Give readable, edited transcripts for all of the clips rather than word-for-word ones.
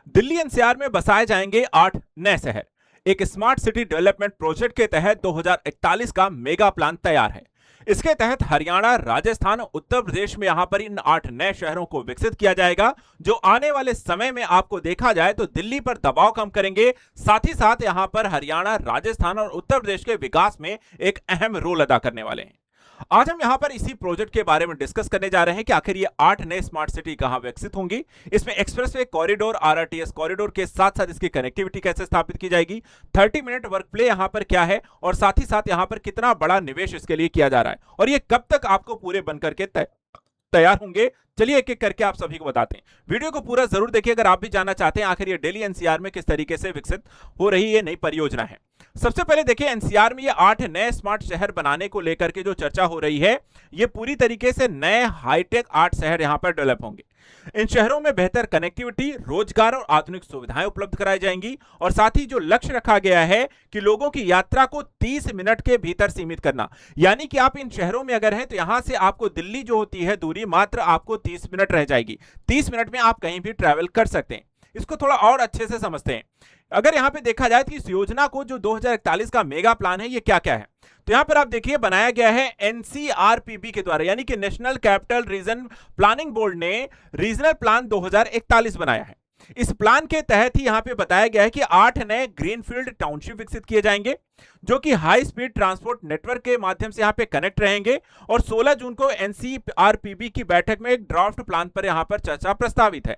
Delhi NCR में बसाए जाएंगे 8 नए शहर। एक स्मार्ट सिटी डेवलपमेंट प्रोजेक्ट के तहत 2041 का मेगा प्लान तैयार है। इसके तहत हरियाणा, राजस्थान, उत्तर प्रदेश में यहां पर इन 8 नए शहरों को विकसित किया जाएगा, जो आने वाले समय में आपको देखा जाए तो दिल्ली पर दबाव कम करेंगे। साथ ही साथ यहां पर हरियाणा, राजस्थान और उत्तर प्रदेश के विकास में एक अहम रोल अदा करने वाले हैं। आज हम यहां पर इसी प्रोजेक्ट के बारे में डिस्कस करने जा रहे हैं कि आखिर ये 8 नए स्मार्ट सिटी कहां विकसित होंगी, इसमें एक्सप्रेसवे कॉरिडोर, आरआरटीएस कॉरिडोर के साथ साथ इसकी कनेक्टिविटी कैसे स्थापित की जाएगी, 30 मिनट वर्क प्ले यहां पर क्या है और साथ ही साथ यहां पर कितना बड़ा निवेश इसके लिए किया जा रहा है और ये कब तक आपको पूरे बनकर के तैयार होंगे। चलिए एक एक करके आप सभी को बताते हैं। वीडियो को पूरा जरूर देखिए अगर आप भी जानना चाहते हैं आखिर ये दिल्ली एनसीआर में किस तरीके से विकसित हो रही ये नई परियोजना है। सबसे पहले देखिए, एनसीआर में ये 8 नए स्मार्ट शहर बनाने को लेकर के जो चर्चा हो रही है, ये पूरी तरीके से नए हाईटेक 8 शहर यहां पर डेवलप होंगे। इन शहरों में बेहतर कनेक्टिविटी, रोजगार और आधुनिक सुविधाएं उपलब्ध कराई जाएंगी और साथ ही जो लक्ष्य रखा गया है कि लोगों की यात्रा को 30 मिनट के भीतर सीमित करना, यानी कि आप इन शहरों में अगर हैं तो यहां से आपको दिल्ली जो होती है दूरी मात्र आपको 30 मिनट रह जाएगी। 30 मिनट में आप कहीं भी ट्रैवल कर सकते हैं। इसको थोड़ा और अच्छे से समझते हैं। अगर यहां पे देखा जाए कि इस योजना को जो 2041 का मेगा प्लान है ये क्या क्या है, तो यहां पर आप देखिए बनाया गया है एनसीआरपीबी के द्वारा, यानी कि national capital region planning board ने रीजनल प्लान 2041 बनाया है। इस प्लान के तहत ही यहां पे बताया गया है कि 8 नए ग्रीनफील्ड टाउनशिप विकसित किए जाएंगे, जो कि हाई स्पीड ट्रांसपोर्ट नेटवर्क के माध्यम से यहां पे कनेक्ट रहेंगे और 16 जून को एनसीआरपीबी की बैठक में एक ड्राफ्ट प्लान पर यहां पर चर्चा प्रस्तावित है।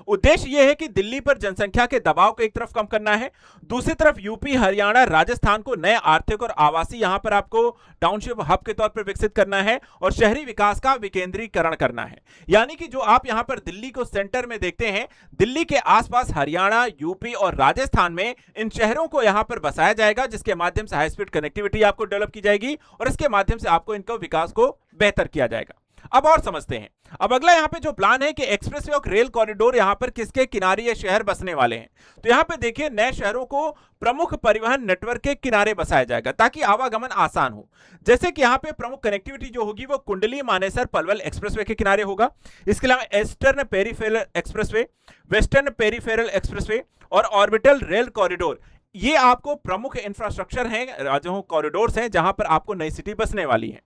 उद्देश्य यह है कि दिल्ली पर जनसंख्या के दबाव को एक तरफ कम करना है, दूसरी तरफ यूपी, हरियाणा, राजस्थान को नए आर्थिक और आवासीय यहां पर आपको टाउनशिप हब के तौर पर विकसित करना है और शहरी विकास का विकेंद्रीकरण करना है। यानी कि जो आप यहां पर दिल्ली को सेंटर में देखते हैं, दिल्ली के आसपास हरियाणा, यूपी और राजस्थान में इन शहरों को यहां पर बसाया जाएगा, जिसके माध्यम से हाई स्पीड कनेक्टिविटी आपको डेवलप की जाएगी और इसके माध्यम से आपको इनका विकास को बेहतर किया जाएगा। अब और समझते हैं। अब अगला यहां पे जो प्लान है कि एक्सप्रेसवे और रेल कॉरिडोर यहां पर किसके किनारे ये शहर बसने वाले हैं, तो यहां पे देखिए नए शहरों को प्रमुख परिवहन नेटवर्क के किनारे बसाया जाएगा ताकि आवागमन आसान हो। जैसे कि यहां पे प्रमुख कनेक्टिविटी जो होगी वो कुंडली, मानेसर, पलवल एक्सप्रेसवे के किनारे होगा। इसके अलावा eastern peripheral expressway, western peripheral expressway और ऑर्बिटल रेल कॉरिडोर, ये आपको प्रमुख इंफ्रास्ट्रक्चर हैं, जो कॉरिडोर्स हैं जहां पर आपको नई सिटी बसने वाली है।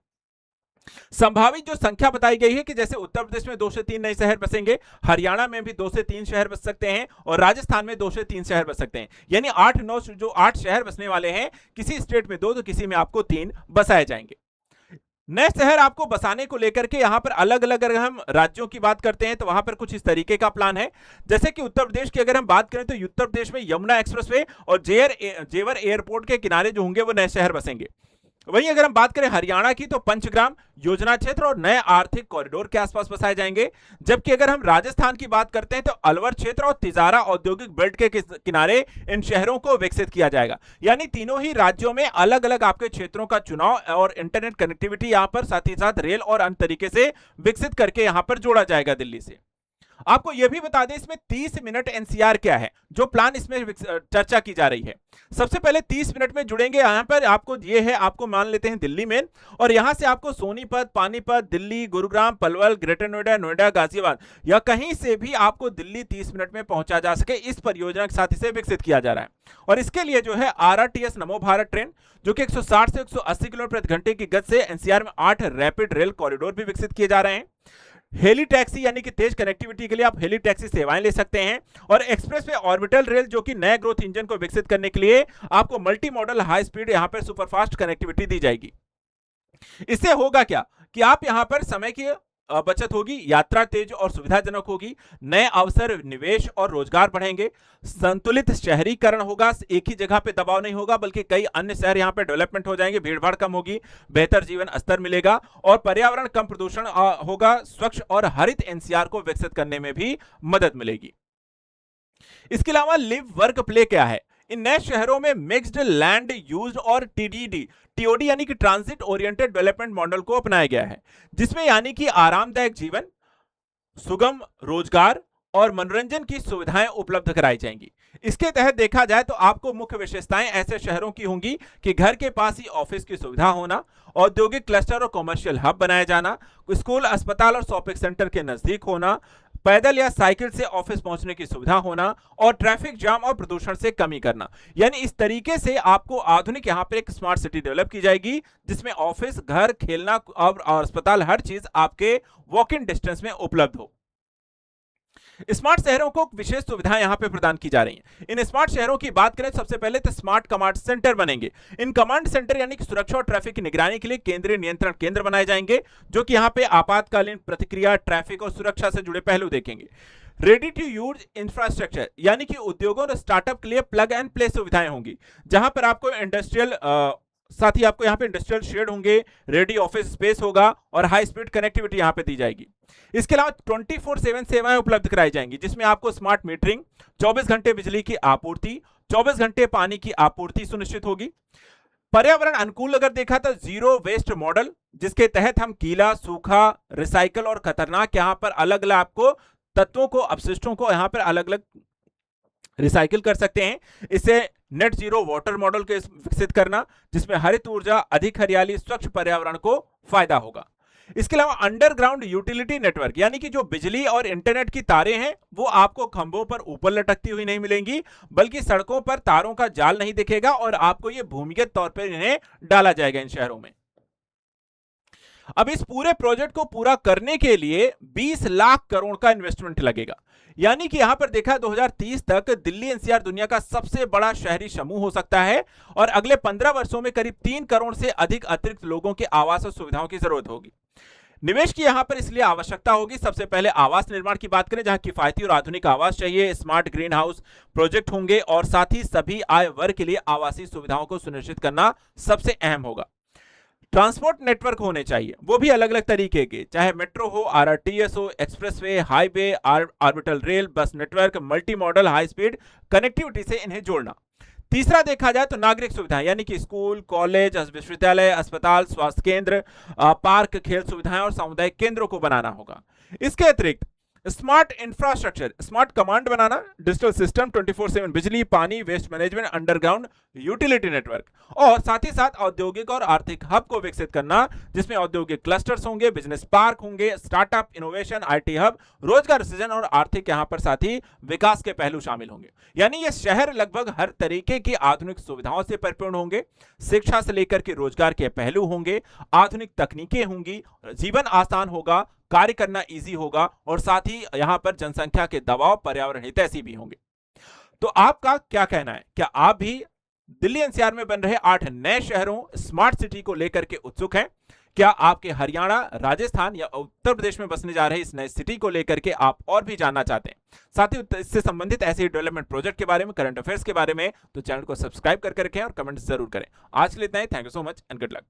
संभावित जो संख्या बताई गई है कि जैसे उत्तर प्रदेश में 2 से 3 नए शहर बसेंगे, हरियाणा में भी 2 से 3 शहर बस सकते हैं और राजस्थान में 2 से 3 शहर बस सकते हैं। यानी 8-9 जो 8 शहर बसने वाले हैं, किसी स्टेट में 2 तो किसी में आपको 3 बसाए जाएंगे। नए शहर आपको बसाने को लेकर के यहां पर अलग अलग अगर हम राज्यों की बात करते हैं तो वहां पर कुछ इस तरीके का प्लान है। जैसे कि उत्तर प्रदेश की अगर हम बात करें तो उत्तर प्रदेश में यमुना एक्सप्रेसवे और जेवर एयरपोर्ट के किनारे जो होंगे वो नए शहर बसेंगे। वहीं अगर हम बात करें हरियाणा की तो पंचग्राम, योजना क्षेत्र और नए आर्थिक कॉरिडोर के आसपास बसाए जाएंगे। जबकि अगर हम राजस्थान की बात करते हैं तो अलवर क्षेत्र और तिजारा औद्योगिक बेल्ट के किनारे इन शहरों को विकसित किया जाएगा। यानी तीनों ही राज्यों में अलग अलग आपके क्षेत्रों का चुनाव और इंटरनेट कनेक्टिविटी यहां पर साथ ही साथ रेल और अन्य तरीके से विकसित करके यहां पर जोड़ा जाएगा दिल्ली से। आपको यह भी बता दें इसमें 30 मिनट एनसीआर क्या है, जो प्लान इसमें चर्चा की जा रही है। सबसे पहले 30 मिनट में जुड़ेंगे यहां पर आपको ये है, आपको मान लेते हैं दिल्ली में, और यहां से आपको सोनीपत, पानीपत, दिल्ली, गुरुग्राम, पलवल, ग्रेटर नोएडा, नोएडा, गाजियाबाद या कहीं से भी आपको दिल्ली 30 मिनट में पहुंचा जा सके, इस परियोजना के साथ इसे विकसित किया जा रहा है। और इसके लिए जो है आरआरटीएस नमो भारत ट्रेन, जो कि 160 से 180 किलोमीटर प्रति घंटे की गति से एनसीआर में 8 रैपिड रेल कॉरिडोर भी विकसित किए जा रहे हैं। हेली टैक्सी, यानी कि तेज कनेक्टिविटी के लिए आप हेली टैक्सी सेवाएं ले सकते हैं। और एक्सप्रेस वे ऑर्बिटल रेल, जो कि नए ग्रोथ इंजन को विकसित करने के लिए आपको मल्टी मॉडल हाई स्पीड यहां पर सुपरफास्ट कनेक्टिविटी दी जाएगी। इससे होगा क्या कि आप यहां पर समय की बचत होगी, यात्रा तेज और सुविधाजनक होगी, नए अवसर, निवेश और रोजगार बढ़ेंगे, संतुलित शहरीकरण होगा, एक ही जगह पे दबाव नहीं होगा बल्कि कई अन्य शहर यहां पे डेवलपमेंट हो जाएंगे, भीड़भाड़ कम होगी, बेहतर जीवन स्तर मिलेगा और पर्यावरण कम प्रदूषण होगा, स्वच्छ और हरित एनसीआर को विकसित करने में भी मदद मिलेगी। इसके अलावा लिव वर्क प्ले क्या है? इन नए शहरों में मिक्स्ड लैंड यूज और टीओडी यानी कि ट्रांजिट ओरिएंटेड डेवलपमेंट मॉडल को अपनाया गया है, जिसमें यानी कि आरामदायक जीवन, सुगम रोजगार और मनोरंजन की सुविधाएं उपलब्ध कराई जाएंगी। इसके तहत देखा जाए तो आपको मुख्य विशेषताएं ऐसे शहरों की होंगी कि घर के पास ही ऑफिस की सुविधा होना, औद्योगिक क्लस्टर और कॉमर्शियल हब बनाया जाना, स्कूल, अस्पताल और शॉपिंग सेंटर के नजदीक होना, पैदल या साइकिल से ऑफिस पहुंचने की सुविधा होना और ट्रैफिक जाम और प्रदूषण से कमी करना। यानी इस तरीके से आपको आधुनिक यहां पर एक स्मार्ट सिटी डेवलप की जाएगी, जिसमें ऑफिस, घर, खेलना और अस्पताल, हर चीज आपके वॉक इन डिस्टेंस में उपलब्ध हो। स्मार्ट शहरों को विशेष सुविधाएं यहां पे प्रदान की जा रही हैं। इन स्मार्ट शहरों की बात करें, सबसे पहले तो स्मार्ट कमांड सेंटर बनेंगे। इन कमांड सेंटर यानी कि सुरक्षा और ट्रैफिक की निगरानी के लिए केंद्रीय नियंत्रण केंद्र बनाए जाएंगे, जो कि यहां पे आपातकालीन प्रतिक्रिया, ट्रैफिक और सुरक्षा से जुड़े पहलू देखेंगे। रेडी टू यूज इंफ्रास्ट्रक्चर यानी कि उद्योगों और स्टार्टअप के लिए प्लग एंड प्ले सुविधाएं होंगी, जहां पर आपको साथ ही आपको यहाँ पे इंडस्ट्रियल शेड होंगे, रेडी ऑफिस स्पेस होगा और हाई स्पीड कनेक्टिविटी यहाँ पे दी जाएगी। इसके अलावा 24/7 सेवाएं उपलब्ध कराई जाएंगी, जिसमें आपको स्मार्ट मीटरिंग, 24 घंटे बिजली की आपूर्ति, 24 घंटे पानी की आपूर्ति सुनिश्चित होगी। पर्यावरण अनुकूल अगर देखा तो जीरो वेस्ट मॉडल, जिसके तहत हम गीला, सूखा, रिसाइकल और खतरनाक यहाँ पर अलग अलग आपको तत्वों को, अपशिष्टों को यहाँ पर अलग अलग रिसाइकिल कर सकते हैं। इसे नेट जीरो वाटर मॉडल को विकसित करना, जिसमें हरित ऊर्जा, अधिक हरियाली, स्वच्छ पर्यावरण को फायदा होगा। इसके अलावा अंडरग्राउंड यूटिलिटी नेटवर्क यानी कि जो बिजली और इंटरनेट की तारें हैं, वो आपको खंभों पर ऊपर लटकती हुई नहीं मिलेंगी, बल्कि सड़कों पर तारों का जाल नहीं दिखेगा और आपको ये भूमिगत तौर पर इन्हें डाला जाएगा इन शहरों में। अब इस पूरे प्रोजेक्ट को पूरा करने के लिए 20 लाख करोड़ का इन्वेस्टमेंट लगेगा। यानी कि यहां पर देखा 2030 तक दिल्ली एनसीआर दुनिया का सबसे बड़ा शहरी समूह हो सकता है और अगले 15 वर्षों में करीब 3 करोड़ से अधिक अतिरिक्त लोगों के आवास और सुविधाओं की जरूरत होगी। निवेश की यहां पर इसलिए आवश्यकता होगी। सबसे पहले आवास निर्माण की बात करें, जहां किफायती और आधुनिक आवास चाहिए, स्मार्ट ग्रीन हाउस प्रोजेक्ट होंगे और साथ ही सभी आय वर्ग के लिए आवासीय सुविधाओं को सुनिश्चित करना सबसे अहम होगा। ट्रांसपोर्ट नेटवर्क होने चाहिए, वो भी अलग अलग तरीके के, चाहे मेट्रो हो, आरआरटीएस हो, एक्सप्रेसवे, हाईवे, ऑर्बिटल रेल, बस network, multi modal, high speed connectivity से इन्हें जोड़ना। तीसरा देखा जाए तो नागरिक सुविधाएं यानी कि स्कूल, कॉलेज, विश्वविद्यालय, अस्पताल, स्वास्थ्य केंद्र, पार्क, खेल सुविधाएं और सामुदायिक केंद्रों को बनाना होगा। इसके अतिरिक्त स्मार्ट इंफ्रास्ट्रक्चर, स्मार्ट कमांड बनाना, डिजिटल सिस्टम, 24/7 बिजली, पानी, waste management, underground utility network और साथ ही साथ औद्योगिक और आर्थिक हब को विकसित करना, जिसमें औद्योगिक क्लस्टर्स होंगे, बिजनेस पार्क होंगे, स्टार्टअप, इनोवेशन, आईटी हब, रोजगार सृजन और आर्थिक यहां पर साथ ही विकास के पहलू शामिल होंगे। यानी ये शहर लगभग हर तरीके की आधुनिक सुविधाओं से परिपूर्ण होंगे, शिक्षा से लेकर के रोजगार के पहलू होंगे, आधुनिक तकनीकें होंगी, जीवन आसान होगा, कार्य करना इजी होगा और साथ ही यहां पर जनसंख्या के दबाव, पर्यावरण हितैषी भी होंगे। तो आपका क्या कहना है? क्या आप भी दिल्ली एनसीआर में बन रहे 8 नए शहरों स्मार्ट सिटी को लेकर के उत्सुक हैं? क्या आपके हरियाणा, राजस्थान या उत्तर प्रदेश में बसने जा रहे इस नए सिटी को लेकर के आप और भी जानना चाहते हैं, साथ ही इससे संबंधित ऐसे डेवलपमेंट प्रोजेक्ट के बारे में, करंट अफेयर्स के बारे में, तो चैनल को सब्सक्राइब करके रखें और कमेंट जरूर करें। आज के लिए इतना ही। Thank you so much and good luck.